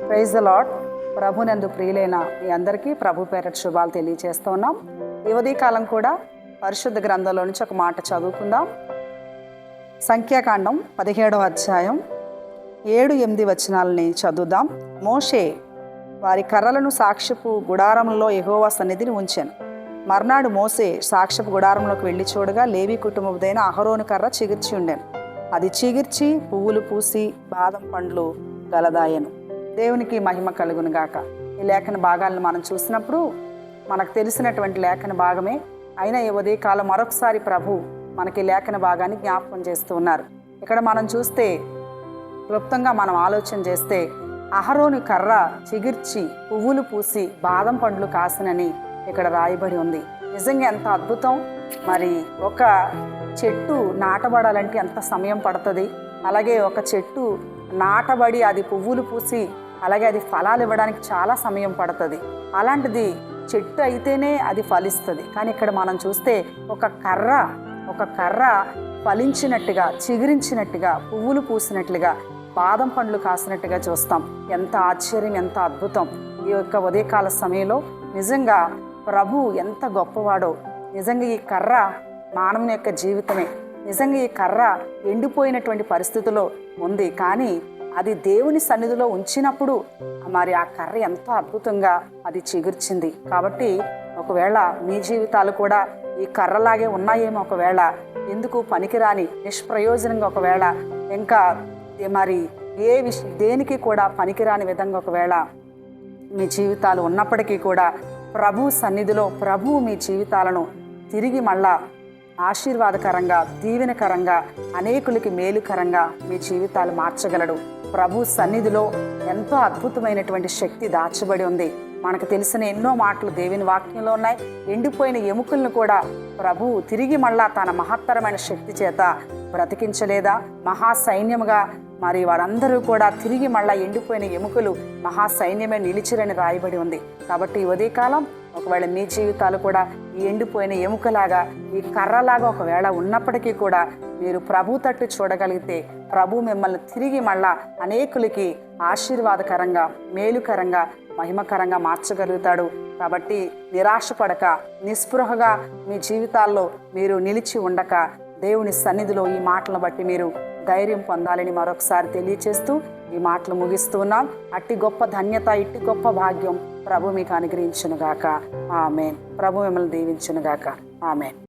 Praise the lord. ప్రభునందు ప్రియులైన మీ అందరికీ ప్రభు పేరట శుభాలు తెలియజేస్తూ ఉన్నాం. ఈ ఉదయకాలం కూడా పరిశుద్ధ గ్రంథంలో నుంచి ఒక మాట చదువుకుందాం. సంఖ్యాకాండం 17వ అధ్యాయం 7-8 వచనాలని చదువుదాం. మోషే వారి కర్రలను సాక్ష్యపు గుడారంలో యెహోవా సన్నిధిని ఉంచాను. మర్నాడు మోసే సాక్ష్యపు గుడారంలోకి వెళ్ళి చూడగా లేవి కుటుంబదైన అహరోను కర్ర చిగిర్చి ఉండెను. అది చిగిర్చి పువ్వులు పూసి బాదం పండ్లు గలదాయను. దేవునికి మహిమ కలుగును గాక. ఈ లేఖన భాగాలను మనం చూసినప్పుడు మనకు తెలిసినటువంటి లేఖన భాగమే అయినా ఈ ఉదయకాలం మరొకసారి ప్రభు మనకి లేఖన భాగాన్ని జ్ఞాపకం చేస్తూ ఉన్నారు. ఇక్కడ మనం చూస్తే క్లుప్తంగా మనం ఆలోచన చేస్తే అహరోను కర్ర చిగిర్చి పువ్వులు పూసి బాదం పండ్లు కాసినని ఇక్కడ రాయబడి ఉంది. నిజంగా ఎంత అద్భుతం. మరి ఒక చెట్టు నాటబడాలంటే ఎంత సమయం పడుతుంది, అలాగే ఒక చెట్టు నాటబడి అది పువ్వులు పూసి అలాగే అది ఫలాలు ఇవ్వడానికి చాలా సమయం పడుతుంది. అలాంటిది చెట్టు అయితేనే అది ఫలిస్తుంది. కానీ ఇక్కడ మనం చూస్తే ఒక కర్ర ఫలించినట్టుగా, చిగురించినట్టుగా, పువ్వులు పూసినట్లుగా, బాదం పండ్లు కాసినట్టుగా చూస్తాం. ఎంత ఆశ్చర్యం, ఎంత అద్భుతం. ఈ యొక్క ఉదయకాల సమయంలో నిజంగా ప్రభు ఎంత గొప్పవాడో. నిజంగా ఈ కర్ర మానవుని యొక్క జీవితమే. నిజంగా ఈ కర్ర ఎండిపోయినటువంటి పరిస్థితిలో ఉంది, కానీ అది దేవుని సన్నిధిలో ఉంచినప్పుడు మరి ఆ కర్ర ఎంతో అద్భుతంగా అది చిగుర్చింది. కాబట్టి ఒకవేళ మీ జీవితాలు కూడా ఈ కర్రలాగే ఉన్నాయేమో, ఒకవేళ ఎందుకు పనికిరాని నిష్ప్రయోజనంగా, ఒకవేళ ఇంకా మరి దేనికి కూడా పనికిరాని విధంగా ఒకవేళ మీ జీవితాలు ఉన్నప్పటికీ కూడా ప్రభు సన్నిధిలో ప్రభువు మీ జీవితాలను తిరిగి మళ్ళా ఆశీర్వాదకరంగా, దీవెనకరంగా, అనేకులకి మేలుకరంగా మీ జీవితాలు మార్చగలడు. ప్రభు సన్నిధిలో ఎంతో అద్భుతమైనటువంటి శక్తి దాచబడి ఉంది. మనకు తెలిసిన ఎన్నో మాటలు దేవుని వాక్యంలో ఉన్నాయి. ఎండిపోయిన ఎముకలను కూడా ప్రభు తిరిగి మళ్ళా తన మహత్తరమైన శక్తి చేత బ్రతికించలేదా? మహాసైన్యముగా మరి వారందరూ కూడా తిరిగి మళ్ళా ఎండిపోయిన ఎముకలు మహాసైన్యమే నిలిచిరని రాయబడి ఉంది. కాబట్టి ఈ ఉదయకాలం ఒకవేళ మీ జీవితాలు కూడా ఈ ఎండిపోయిన ఎముకలాగా, ఈ కర్రలాగా ఒకవేళ ఉన్నప్పటికీ కూడా మీరు ప్రభు తట్టు చూడగలిగితే ప్రభు మిమ్మల్ని తిరిగి మళ్ళా అనేకులకి ఆశీర్వాదకరంగా, మేలుకరంగా, మహిమకరంగా మార్చగలుగుతాడు. కాబట్టి నిరాశపడక, నిస్పృహగా మీ జీవితాల్లో మీరు నిలిచి ఉండక దేవుని సన్నిధిలో ఈ మాటలను బట్టి మీరు ధైర్యం పొందాలని మరొకసారి తెలియచేస్తూ ఈ మాటలు ముగిస్తూ ఉన్నాం. అట్టి గొప్ప ధన్యత, ఇట్టి గొప్ప భాగ్యం ప్రభు మీకు అనుగ్రహించునుగాక. ఆమేన్. ప్రభు మిమ్మల్ని దీవించునుగాక. ఆమేన్.